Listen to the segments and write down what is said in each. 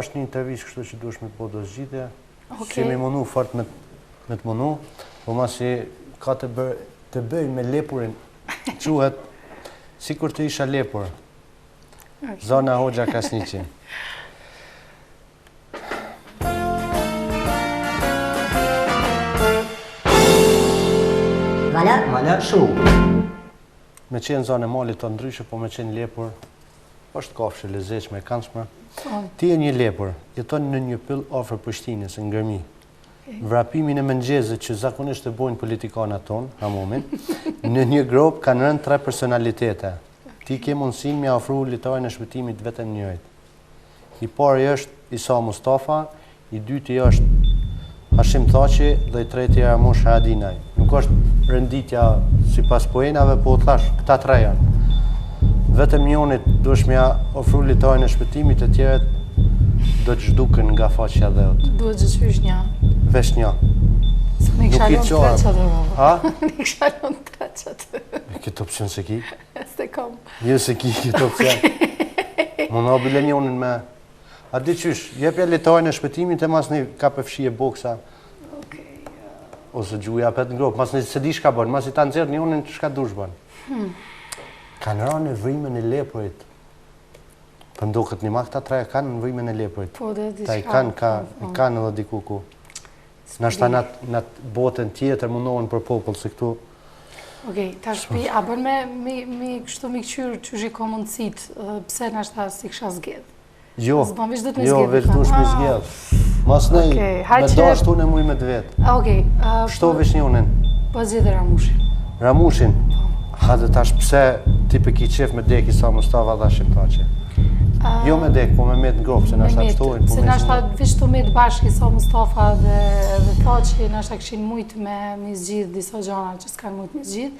është një intervistë kështu që duhesh me po do zgjidhje. Si me mundu fort me të mundu, po masi ka të bëj me lepurin, quhet sikur të isha lepur. Zona Hoxha Kasniqi. Vala Show. Me qenë zonë e malit të ndryshe, po me qenë lepur, është kafshë lezetshme e këndshme. Ti e një lepur, jeton në një pyll afër Prishtinës, në Ngërmi. Vrapimin e mëngjezit që zakonisht e bojnë politikanat tonë, hamomin, në një grop kanë rënë 3 personalitete. Ti ke mundësin me afru litarin e shpëtimit vetëm njëjt. I pari është Isa Mustafa, i dyti është Hashim Thaçi dhe i treti Ramush Haradinaj. Nuk është rënditja si pas poenave, po thash, këta 3 janë. Vetëm njonit duhesh me ofru litarin e shpëtimit, e tjeret do të zhduken nga faqja dheut. Duhet që qysh një? Vesh një. Në kisha lënë 3 qatë. Ha? Në kisha lënë 3 qatë. Këtë opcion se ki? S'te kom. Jo se ki këtë opcion. Më në obile njonin me... A di qysh, jepja litarin e shpëtimit e mas një ka përfshije boksa. Ose gjuja pet në gropë, mas një se di shka bënë, mas i ta nëzirë njonin shka dush bënë. Kanë ranë në vrimën e lepurit. Për ndo këtë një ma këta 3 kanë në vrimën e lepurit. Po dhe di ta i kanë edhe diku ku. Nashta në botën tjetër mundohen për popull se këtu. Okej, ta shpi, a bën me kështu me këqyrë që shi ka mundësit, pse nashta si kësha zgjedh? Jo, jo, veç dush me zgjedh. Mas nej, me dashtu në muj me të vetë. Okej. Shto veç njonin? Po zgjedhe Ramushin. Ramushin? Ha dhe tash pse ti për ki qef me dek Isa Mustafa dhe Hashim Thaçi? Jo me dek, po me met në gropë, se nashta pështojnë. Se nashta vish të met bashkë Isa Mustafa dhe Thaçi, nashta këshin mujtë me zgjidh disa gjana që s'kanë mujtë me zgjidh,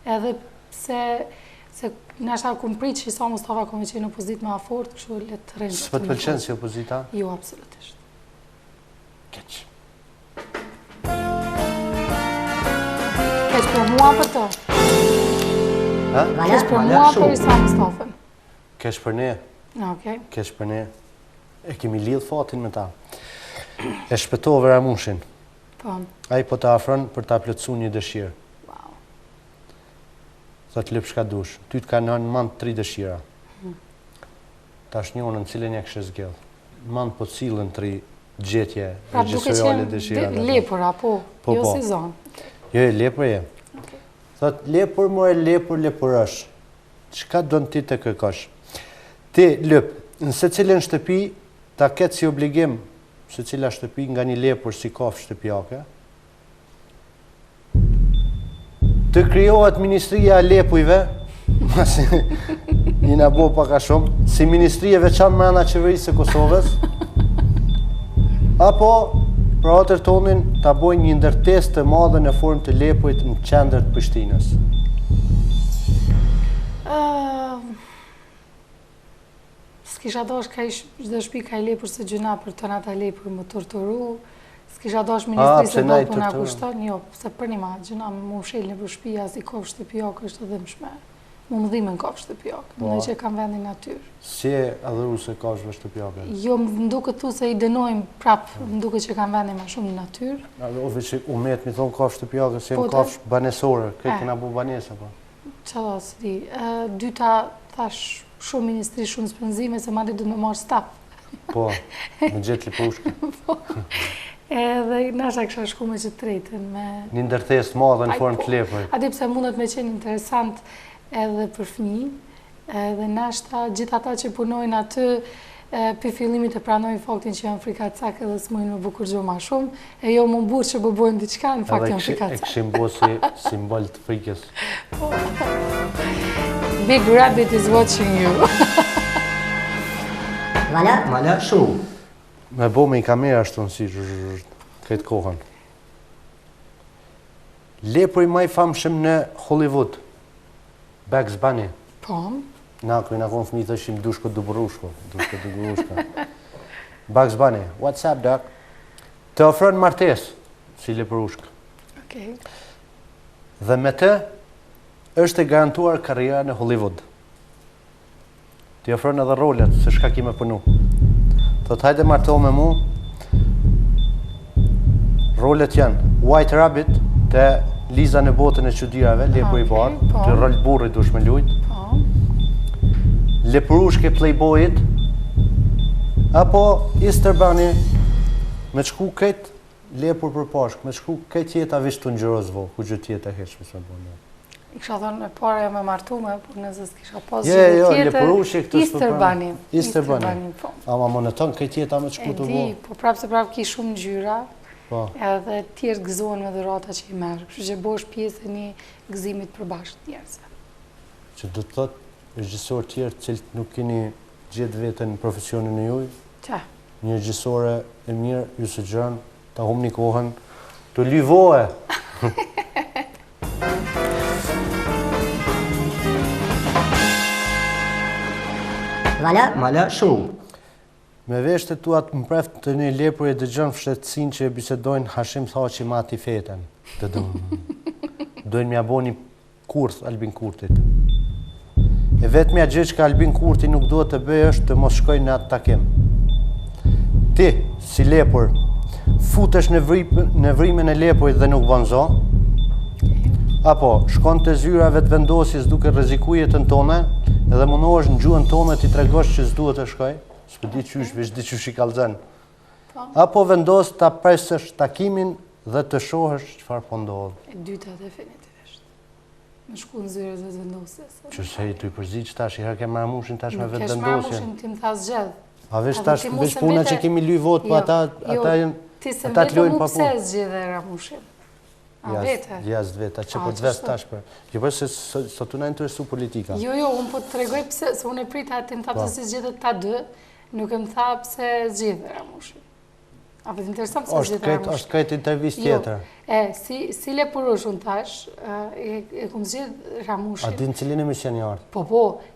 edhe se nashta kumë pritë që Isa Mustafa kumë qenë opozit me afort, kështu le të rëndë. Së të pëlqenë si opozita? Jo, absolutisht. Keq. Keq për mua për të? Keq për mua për Isa Mustafën? Keq për ne? Okej. Keq për ne. E kemi lidh fatin me ta. E shpëtove Ramushin. Po. Ai po të afron për ta plotësu një dëshirë. Wow. Thot lëp shka dush. Ty të ka në mand 3 dëshira. Tash njonën cilën ja kështë zgjedh. Mand po cilën 3 gjetje regjistoriale dëshira. Pra duke qenë lepur, apo? Jo si zonë. Jo, lepur je. Thot lepur mo e lepur është. Qka do në ti të kërkosh? Ti lëp, në se cilën shtëpi, ta ketë si obligim, se cila shtëpi nga një lepur si kafë shtëpjake, të kryohet Ministria e Lepujve, masi një nga bo paka shumë, si Ministri e veçan mrena qeverisë e Kosovës, apo për atër tonin ta bojnë një ndërtesë të madhe në formë të lepujt në qendër të Prishtinës. S'kisha dosh ka çdo shtëpi ka i lepur se gjëna për të nata lepur më torturu. S'kisha dosh ministrisë do po na kushton, jo, se për një gjëna më ushel në shtëpi as i kofsh shtëpiak është edhe më shme. Më dhimën kofsh shtëpiak, domethënë që kam vendin natyrë. Si e adhuruese kafshëve shtëpiake? Jo, më duket thu se i dënojmë prap, më duket që kam vendin më shumë në natyrë. Ose që umet mi thon kafshë shtëpiake se janë kafshë banesore, këtë kena bu banesa po. Çfarë si? Dyta thash shumë ministri, shumë spenzime, se madje du me marrë staf. Po, me gjetë lipushke. Po, edhe nasha kësha shku me që tretën. Një ndërtesë madhe në formë të lepur. Adi pse mundet me qenë interesant edhe për fëmijë, edhe nashta gjithë ata që punojnë aty, për fillimit e pranojnë faktin që janë frikacak edhe s'mojnë me bukur gjo ma shumë, e jo më mburë që bëbojnë diçka, në fakt janë frikacak. E këshim bo si simbol të frikës. Big Rabbit is watching you. Vala Show. Me bo me i kamera ashtu në si këtë kohën. Lepuri më i famshëm në Hollywood, Bugs Bunny. Po. Na konë fëmijë thëshim dushko duburushko. Bugs Bunny, what's up, Doc? Të ofron martesë si lepurushk. Okej. Dhe me të është e garantuar karriera në Hollywood. Ti ofron edhe rolet se shka ki me punu. Thot hajde marto me mu. Rolet janë White Rabbit te Liza në botën e çuditërave, lepur i bardh, te rol burri dush me lujt. Po. Lepurushke Playboyit apo Easter Bunny me shku këtë lepur për pashk, me shku këtë jeta vish të ngjërozvo, ku gjë tjetër heq me sa bën. I kisha thënë e para me martume, por nëse s'kisha pas gjë tjetër. Lepurushke këtë Easter Bunny. Easter Bunny. Ama moneton këtë jeta me shku të vogël. Po prapë se prapë ki shumë ngjyra. Po. Edhe tjerë gëzohen me dhurata që i merr. Kështu që bosh pjesë e një gëzimit përbashkët njerëzve. Që do të thotë regjisor tjerë cilët nuk keni gjetë veten në profesionin e juaj? Qa? Një regjisore e mirë, ju sugjeron ta humni kohën, të lyvoje. Mala show. Me veshte tuat më preft të një lepur e dëgjën fshetësin që e bisedojnë Hashim Thaçi Mati Feten. Të dojnë mja bo një kurth Albin Kurtit. E vetë mja gjë që ka Albin Kurti nuk duhet të bëj është të mos shkoj në atë takim. Ti, si lepur, futesh në vrimin e lepurit dhe nuk banzo, apo shkon të zyra vetë vendosjes duke rreziku jetën tone edhe mundohesh në gjuhën tone ti tregosh që s'duhet të shkoj, s'po di qysh, veç di qysh i kallxon. Apo vendos ta presësh takimin dhe të shohësh çfarë po ndodh. E dyta definitivisht. Me shku në zyra vetë vendosjes. Që se i të i përziq tash, i herë ke marrëmushin tash me vetë vendosjen. Nuk kesh marrëmushin ti më tha zgjedh. A veç tash, veç puna që kemi luj vot, po ata të lojnë pa punë. Pse zgjedhe Ramushin? A vete? Jashtë veta, që po të vesh tash për. Jo për se sot të na interesu politika. Jo, unë po të tregoj pse, se unë e prita ti më tha pëse si zgjedhet ta dy, nuk e më tha pëse zgjedhe Ramushin. A për të interesant pëse zgjedhe Ramushin. Është këtë intervjist tjetër. Si lepurush unë tash, e këmë zgjedh Ramushin. A din cilin e mision jartë? Po.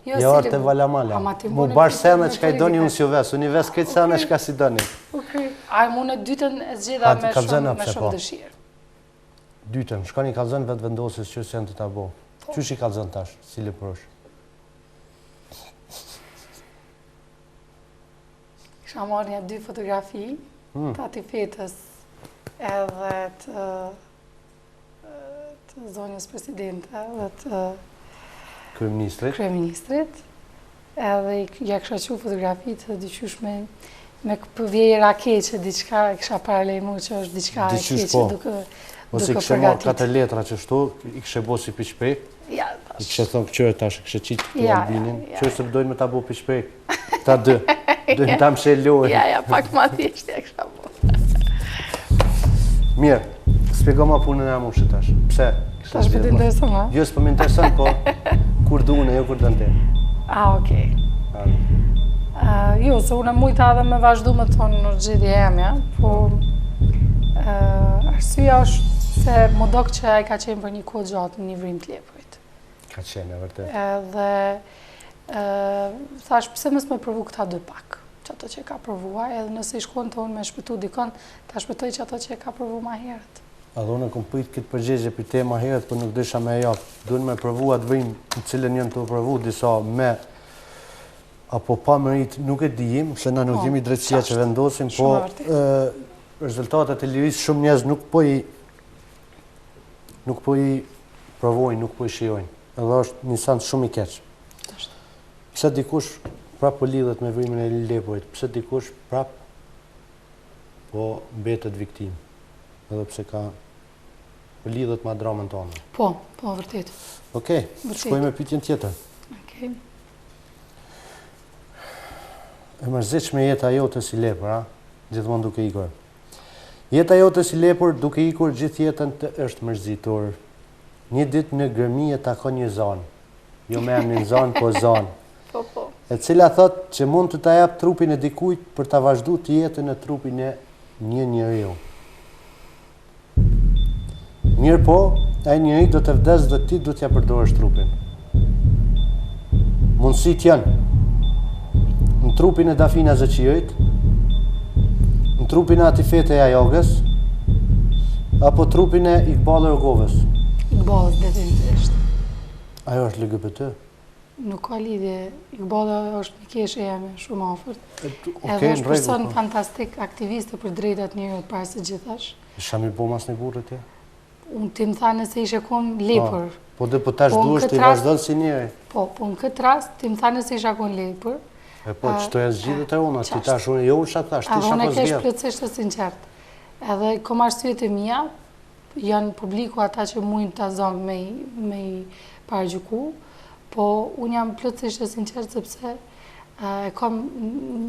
Jo artë e valamala. Mu bashkë sene që ka i doni unë si u ves, unë i ves këtë sene që ka si doni. A mu në dytën e zgjedha me shumë dëshirë. Dytën, shkoni i kalzën vetë vendosës që se janë të tabo. Qysh i kalzën tash, si lepurush? Kisha marrë një 2 fotografi, të ati fetës edhe të zonjës presidente dhe të kryeministrit. Edhe ja kisha qu fotografi të dyqysh me këpëvjej rakeqe, diqka kisha paralejmu që është diqka e keqe duke Ose kështë marrë 4 letra që shtu, i kështë bo si pishpek, i kështë thonë këqërë tash, i kështë qitë të albinin, qërë se dojnë me ta bo pishpek, ta dë, dojnë ta më shelojnë. Ja, pak ma thjesht ja kështë bo. Mirë, spjego ma punën e Ramushit tash, pse? Tash për të interesën, ha? Jo, s'po më interesën, po kur du unë, jo kur dënë te. Okej. Jo, se unë mujta edhe me vazhdu me tonë në gjithje emja, po arsyeja është se më dok që ai ka qenë për një kohë gjatë në një vrim të lepurit. Ka qenë, e vërtet. Edhe thash pse mos më provu këta 2 pak, që ato që ka provuar, edhe nëse i shkon të unë me shpëtu dikon, ta shpëtoj që ato që ka provu ma herët. A dhe unë kom pyet këtë përgjigje për te ma herët, për nuk dësha me japë. Duhen me provu atë vrim në cilën janë të provu disa me apo pa mërit, nuk e dijim, se na nuk jemi drejtësia që vendosim, po rezultatet e lirisë shumë njerëz nuk po i provojnë, nuk po i shijojnë. Edhe është një sant shumë i keq. Pse dikush prap po lidhet me vrimin e lepurit, pse dikush prap po mbetet viktim. Edhe pse ka po lidhet me dramën tonë. Po, vërtet. Okej, shkojmë me pyetjen tjetër. Okej. E mërzitshme jeta jote si lepur, a? Gjithmonë duke ikur. Jeta jote si lepur duke ikur gjithë jetën të është mërzitur. Një ditë në gërmi e takon një zonë. Jo me emrin zonë, po zonë. Po. E cila thot që mund të ta jap trupin e dikujt për ta vazhdu të jetën në trupin e një njeriu. Mirë po, ai njeri do të vdes dhe ti do t'ja përdorësh trupin. Mundësit janë në trupin e Dafina Zëqirit, në trupin e Atifete Jajogës, apo trupin e Iqbal Rogovës. Iqbalës definitivisht. Ajo është LGBT? Nuk ka lidhje. Iqbala është mikeshe jeme shumë afërt. Okej, Edhe në është person rregull. fantastik, aktiviste për drejtat njerëzit para se gjithash. Shami bo mas një burrë tje? Unë ti më tha nëse ishe kon lepër. Po dhe po tash Po, në duhesh këtë të rast- vazhdon si njëri. Po në këtë rast ti më tha nëse isha kon lepër. E po, qëto janë zgjidhjet e ona, ti qashtë. tash unë jo unë shatë tash, ti Edhe shatë unë e pas kesh zgjidhjet. plotësisht të sinqert. Edhe kom arsyet e mia, janë publiku ata që mujnë ta zonë me i pargjyku, po unë jam plotësisht të sinqert sepse e kam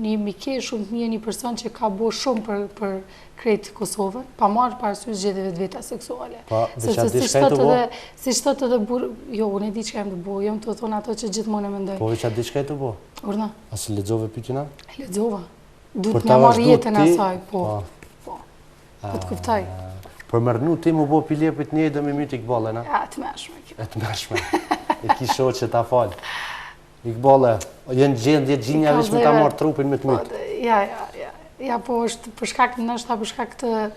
një mikesh shumë të mirë, një person që ka bo shumë për krejt Kosovën, pa marrë parasysh zgjedhjeve të veta seksuale. Pa, Sepse veçan diçka e të bo? si thot edhe burr, jo, unë e di çka jam të bo, jam të thonë ato që gjithmonë e mendoj. Po veçan diçka e të bo? Urna, A se lexove pyetjen? e lexova. Për Duhet ta me marrë vazhdu jetën ti- asaj, po. Po të kuptoj. Për mërnu ti mu bo pilepit një dhe me myt Iqbalën, a? Ja, të mëshme kjo. E të mërshme. E ki shoqë që ta falë. Iqbalë, jenë gjendje gjinja veç me ta marrë trupin me të myt. Ja, po është për shkak ndoshta për shkak të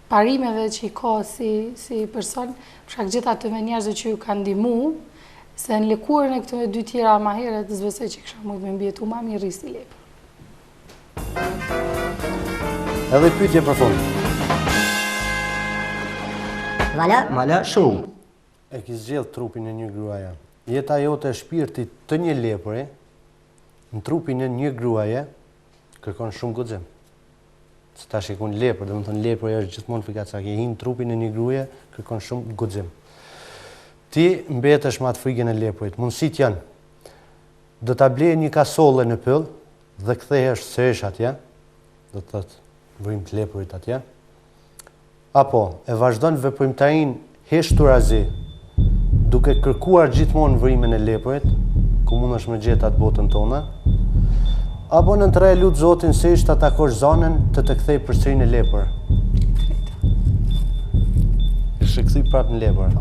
parimeve që i ka si person, për shkak gjitha të me njerëzve që ju kanë ndihmu, se në lëkurën e këto dy tjera ma herët, zbesoj që kisha mujtë me mbjetu ma mirë risi lepë. Edhe pyetje për fund. Mala Show. E ki zgjedh trupin e një gruaje. Jeta jote e shpirtit të një lepëri, në trupin e një gruaje, kërkon shumë guxim. Se tash e kun lepër, dhe më thënë lepëri është gjithmonë fikacak, e hinë trupin e një gruaje, kërkon shumë guxim. Ti mbetesh me atë frikën e lepërit, mundësit janë, do ta bleje një kasolle në pyll, dhe kthehesh sërish atje, do të thotë vrim të lepërit atje, apo e vazhdon veprimtarinë heshturazi, duke kërkuar gjithmonë vrimin e lepërit, ku mund është me gjetë atë botën tonë, apo në të lut Zotin sërish të takosh zonën të kthej përsëri në lepër. Ishte kthi prapë në lepër.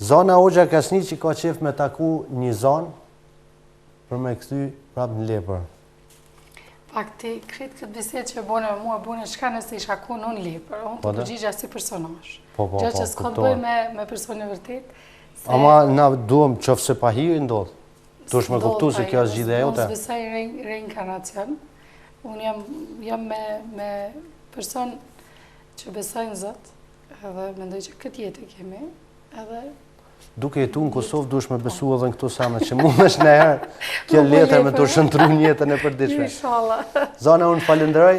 Zona Hoxha Kasniqi ka qef me taku një zonë për me kthy prapë në lepër. Fakti, kretë këtë bisedë që e bone me mua, bone shka nëse isha ku në unë lepër, unë të përgjigja si personazh. Gjë që s'ka të bëj me personin e vërtet. Ama na duhem qofse pa hiri ndodh. Duhesh me kuptu se kjo është zgjidhja jote. Unë s'besoj reinkarnacion. Unë jam me person që besoj në Zot, edhe mendoj që këtë jetë kemi, edhe duke jetu në Kosovë, duhesh me besu edhe në këto same, që mund është në herë kjo letër me të shëntru njëtën e përditshme. Inshallah. Zona, unë falenderoj.